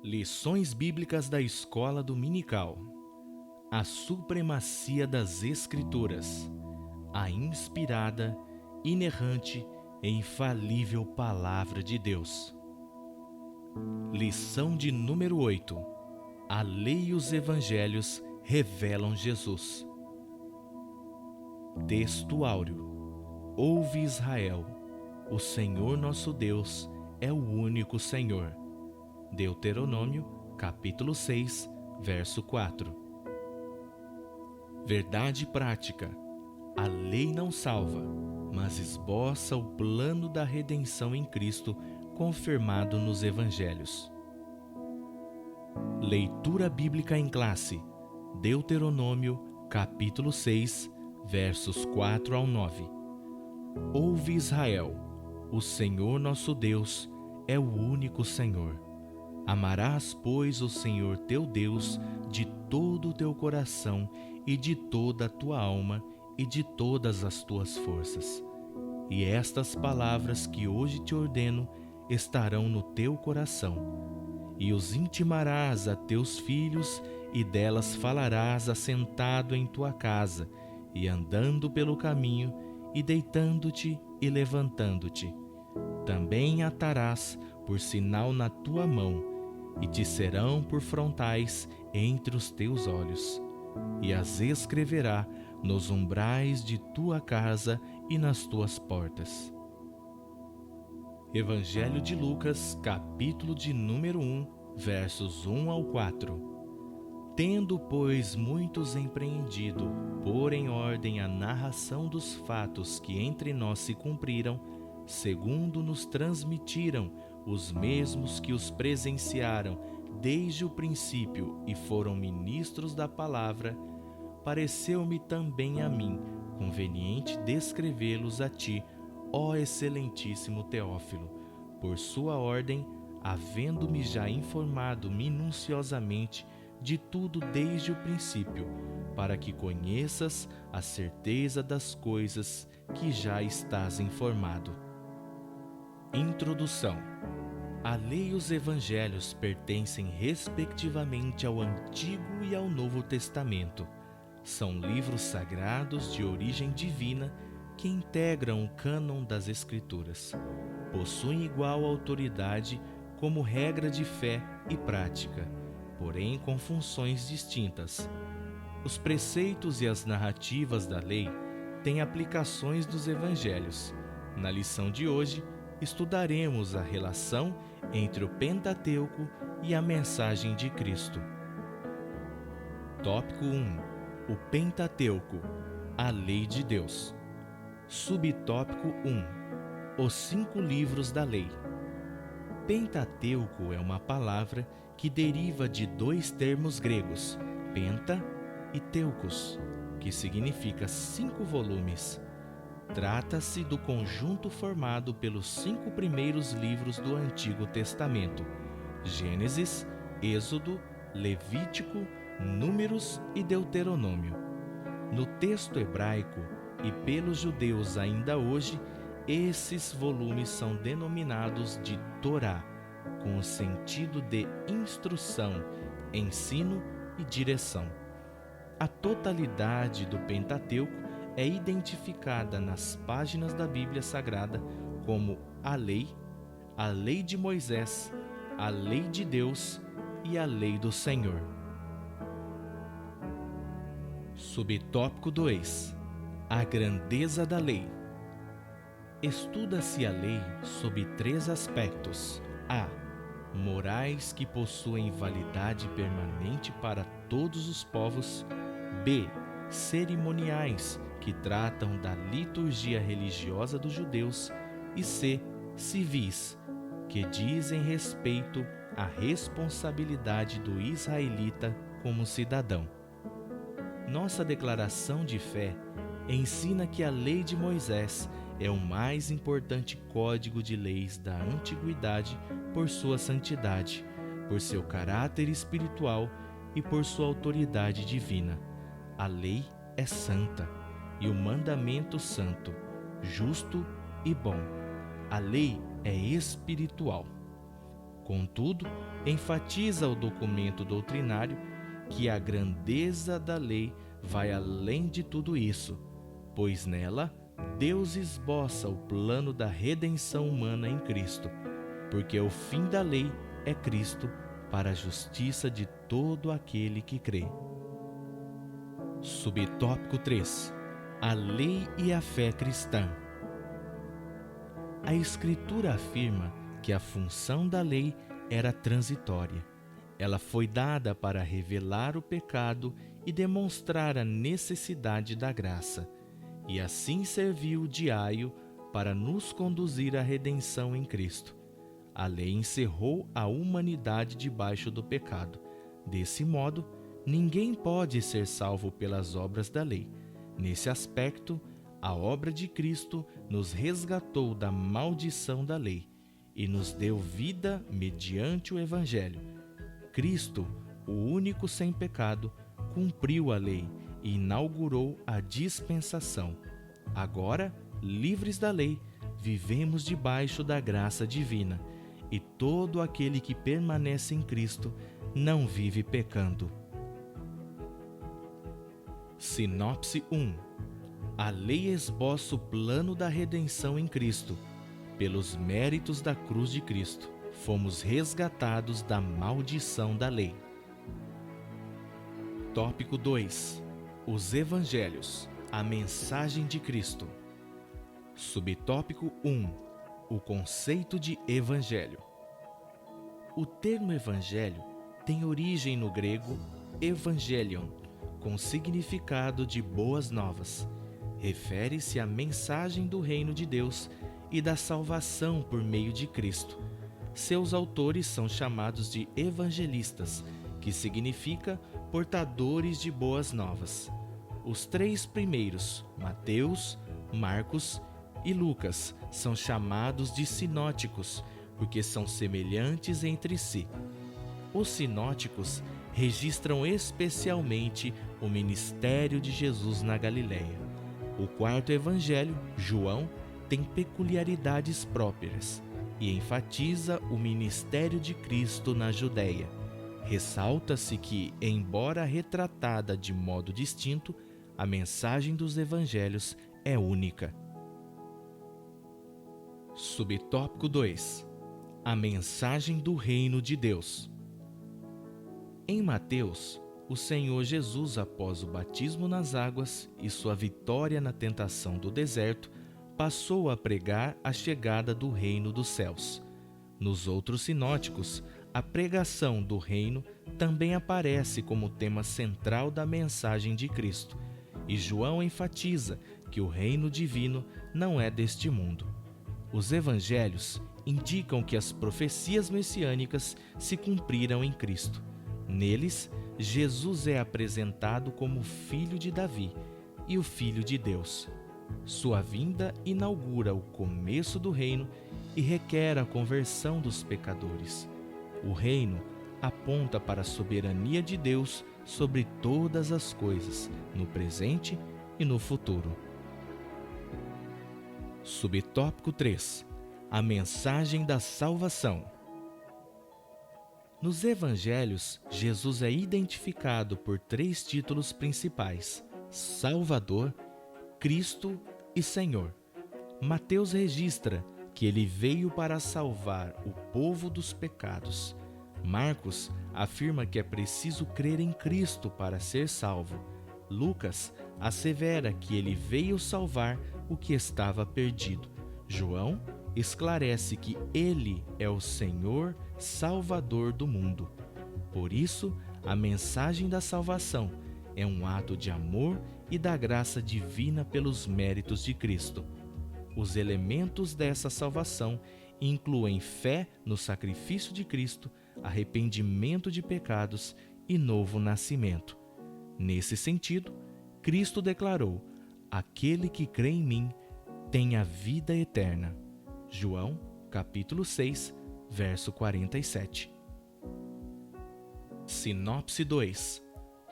Lições Bíblicas da Escola Dominical. A supremacia das Escrituras. A inspirada, inerrante e infalível Palavra de Deus. Lição de número 8. A lei e os evangelhos revelam Jesus. Texto áureo. Ouve, Israel, o Senhor nosso Deus é o único Senhor. Deuteronômio, capítulo 6, verso 4. Verdade prática. A lei não salva, mas esboça o plano da redenção em Cristo confirmado nos Evangelhos. Leitura bíblica em classe. Deuteronômio, capítulo 6, versos 4 ao 9. Ouve, Israel, o Senhor nosso Deus é o único Senhor. Amarás, pois, o Senhor teu Deus de todo o teu coração e de toda a tua alma e de todas as tuas forças. E estas palavras que hoje te ordeno estarão no teu coração, e os intimarás a teus filhos, e delas falarás assentado em tua casa, e andando pelo caminho, e deitando-te e levantando-te. Também atarás por sinal na tua mão, e te serão por frontais entre os teus olhos, e as escreverá nos umbrais de tua casa e nas tuas portas. Evangelho de Lucas, capítulo de número 1, versos 1 ao 4. Tendo, pois, muitos empreendido pôr em ordem a narração dos fatos que entre nós se cumpriram, segundo nos transmitiram os mesmos que os presenciaram desde o princípio e foram ministros da palavra, pareceu-me também a mim conveniente descrevê-los a ti, ó excelentíssimo Teófilo, por sua ordem, havendo-me já informado minuciosamente de tudo desde o princípio, para que conheças a certeza das coisas que já estás informado. Introdução. A lei e os evangelhos pertencem respectivamente ao Antigo e ao Novo Testamento. São livros sagrados de origem divina que integram o cânon das Escrituras. Possuem igual autoridade como regra de fé e prática, porém com funções distintas. Os preceitos e as narrativas da lei têm aplicações dos evangelhos. Na lição de hoje, estudaremos a relação entre o Pentateuco e a mensagem de Cristo. Tópico 1. O Pentateuco, a lei de Deus. Subtópico 1. Os 5 livros da lei. Pentateuco é uma palavra que deriva de 2 termos gregos, penta e teucos, que significa 5 volumes. Trata-se do conjunto formado pelos 5 primeiros livros do Antigo Testamento: Gênesis, Êxodo, Levítico, Números e Deuteronômio. No texto hebraico e pelos judeus ainda hoje, esses volumes são denominados de Torá, com o sentido de instrução, ensino e direção. A totalidade do Pentateuco é identificada nas páginas da Bíblia Sagrada como a lei de Moisés, a lei de Deus e a lei do Senhor. Subtópico 2. A grandeza da lei. Estuda-se a lei sob 3 aspectos: a. Morais que possuem validade permanente para todos os povos. b. Cerimoniais que tratam da liturgia religiosa dos judeus. E c. Civis, que dizem respeito à responsabilidade do israelita como cidadão. Nossa declaração de fé ensina que a lei de Moisés é o mais importante código de leis da antiguidade por sua santidade, por seu caráter espiritual e por sua autoridade divina. A lei é santa e o mandamento santo, justo e bom. A lei é espiritual. Contudo, enfatiza o documento doutrinário que a grandeza da lei vai além de tudo isso, pois nela Deus esboça o plano da redenção humana em Cristo, porque o fim da lei é Cristo para a justiça de todo aquele que crê. Subtópico 3. A lei e a fé cristã. A Escritura afirma que a função da lei era transitória. Ela foi dada para revelar o pecado e demonstrar a necessidade da graça, e assim serviu de aio para nos conduzir à redenção em Cristo. A lei encerrou a humanidade debaixo do pecado. Desse modo, ninguém pode ser salvo pelas obras da lei. Nesse aspecto, a obra de Cristo nos resgatou da maldição da lei e nos deu vida mediante o Evangelho. Cristo, o único sem pecado, cumpriu a lei e inaugurou a dispensação. Agora, livres da lei, vivemos debaixo da graça divina, e todo aquele que permanece em Cristo não vive pecando. Sinopse 1. A lei esboça o plano da redenção em Cristo. Pelos méritos da cruz de Cristo, fomos resgatados da maldição da lei. Tópico 2. Os Evangelhos, a mensagem de Cristo. Subtópico 1. O conceito de Evangelho. O termo Evangelho tem origem no grego Evangelion, com significado de boas novas. Refere-se à mensagem do reino de Deus e da salvação por meio de Cristo. Seus autores são chamados de evangelistas, que significa portadores de boas novas. Os três primeiros, Mateus, Marcos e Lucas, são chamados de sinóticos, porque são semelhantes entre si. Os sinóticos registram especialmente o ministério de Jesus na Galileia. O quarto evangelho, João, tem peculiaridades próprias e enfatiza o ministério de Cristo na Judéia. Ressalta-se que, embora retratada de modo distinto, a mensagem dos evangelhos é única. Subtópico 2. A mensagem do reino de Deus. Em Mateus, o Senhor Jesus, após o batismo nas águas e sua vitória na tentação do deserto, passou a pregar a chegada do reino dos céus. Nos outros sinóticos, a pregação do reino também aparece como tema central da mensagem de Cristo, e João enfatiza que o reino divino não é deste mundo. Os evangelhos indicam que as profecias messiânicas se cumpriram em Cristo. Neles, Jesus é apresentado como o Filho de Davi e o Filho de Deus. Sua vinda inaugura o começo do reino e requer a conversão dos pecadores. O reino aponta para a soberania de Deus sobre todas as coisas, no presente e no futuro. Subtópico 3. A mensagem da salvação. Nos evangelhos, Jesus é identificado por três títulos principais: Salvador, Cristo e Senhor. Mateus registra que ele veio para salvar o povo dos pecados. Marcos afirma que é preciso crer em Cristo para ser salvo. Lucas assevera que ele veio salvar o que estava perdido. João esclarece que ele é o Senhor Salvador do mundo. Por isso, a mensagem da salvação é um ato de amor e da graça divina pelos méritos de Cristo. Os elementos dessa salvação incluem fé no sacrifício de Cristo, arrependimento de pecados e novo nascimento. Nesse sentido, Cristo declarou: "Aquele que crê em mim tem a vida eterna." João, capítulo 6, verso 47. Sinopse 2.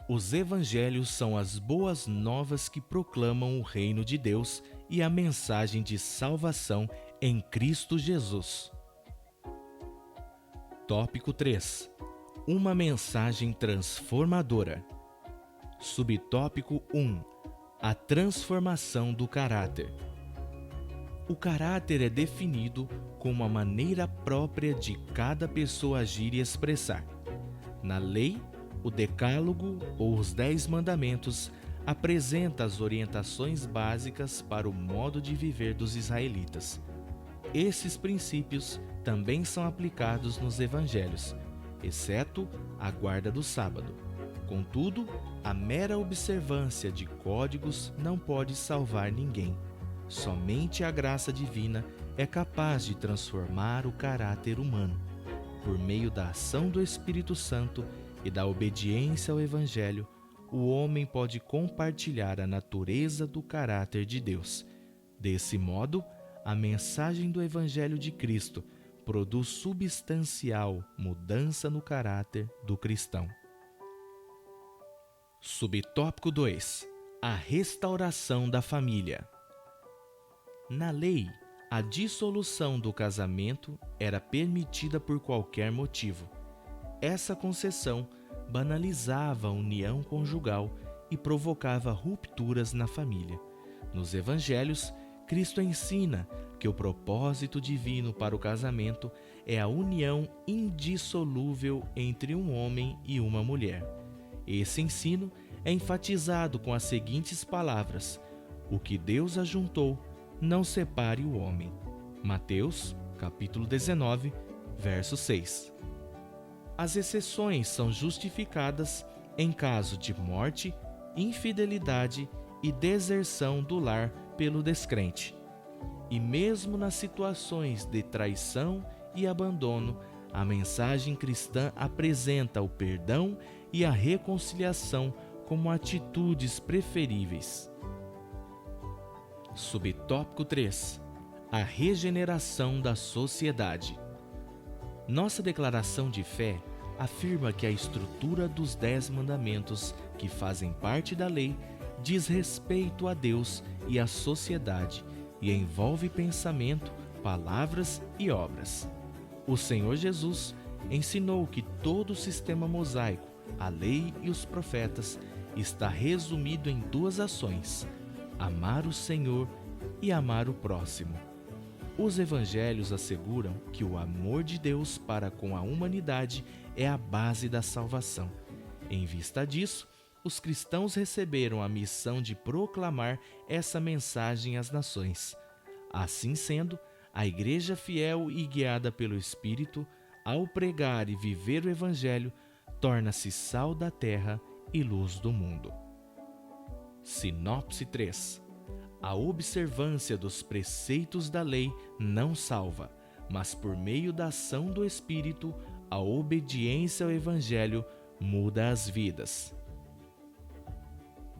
Os evangelhos são as boas novas que proclamam o reino de Deus e a mensagem de salvação em Cristo Jesus. Tópico 3. Uma mensagem transformadora. Subtópico 1. A transformação do caráter. O caráter é definido como a maneira própria de cada pessoa agir e expressar. Na lei, o Decálogo ou os 10 Mandamentos apresenta as orientações básicas para o modo de viver dos israelitas. Esses princípios também são aplicados nos evangelhos, exceto a guarda do sábado. Contudo, a mera observância de códigos não pode salvar ninguém. Somente a graça divina é capaz de transformar o caráter humano. Por meio da ação do Espírito Santo e da obediência ao Evangelho, o homem pode compartilhar a natureza do caráter de Deus. Desse modo, a mensagem do Evangelho de Cristo produz substancial mudança no caráter do cristão. Subtópico 2. A restauração da família. Na lei, a dissolução do casamento era permitida por qualquer motivo. Essa concessão banalizava a união conjugal e provocava rupturas na família. Nos evangelhos, Cristo ensina que o propósito divino para o casamento é a união indissolúvel entre um homem e uma mulher. Esse ensino é enfatizado com as seguintes palavras: o que Deus ajuntou, não separe o homem. Mateus, capítulo 19, verso 6. As exceções são justificadas em caso de morte, infidelidade e deserção do lar pelo descrente. E mesmo nas situações de traição e abandono, a mensagem cristã apresenta o perdão e a reconciliação como atitudes preferíveis. Subtópico 3. A regeneração da sociedade. Nossa declaração de fé afirma que a estrutura dos 10 mandamentos que fazem parte da lei diz respeito a Deus e à sociedade e envolve pensamento, palavras e obras. O Senhor Jesus ensinou que todo o sistema mosaico, a lei e os profetas, está resumido em 2 ações: amar o Senhor e amar o próximo. Os evangelhos asseguram que o amor de Deus para com a humanidade é a base da salvação. Em vista disso, os cristãos receberam a missão de proclamar essa mensagem às nações. Assim sendo, a Igreja fiel e guiada pelo Espírito, ao pregar e viver o Evangelho, torna-se sal da terra e luz do mundo. Sinopse 3. A observância dos preceitos da lei não salva, mas por meio da ação do Espírito, a obediência ao Evangelho muda as vidas.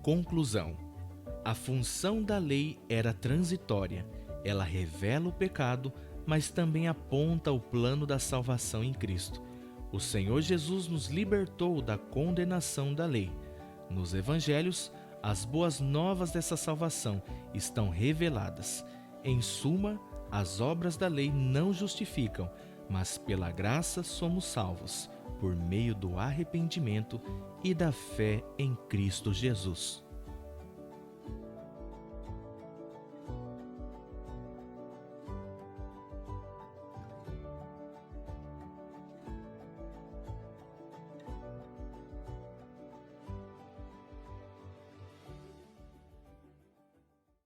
Conclusão. A função da lei era transitória. Ela revela o pecado, mas também aponta o plano da salvação em Cristo. O Senhor Jesus nos libertou da condenação da lei. Nos evangelhos, as boas novas dessa salvação estão reveladas. Em suma, as obras da lei não justificam, mas pela graça somos salvos, por meio do arrependimento e da fé em Cristo Jesus.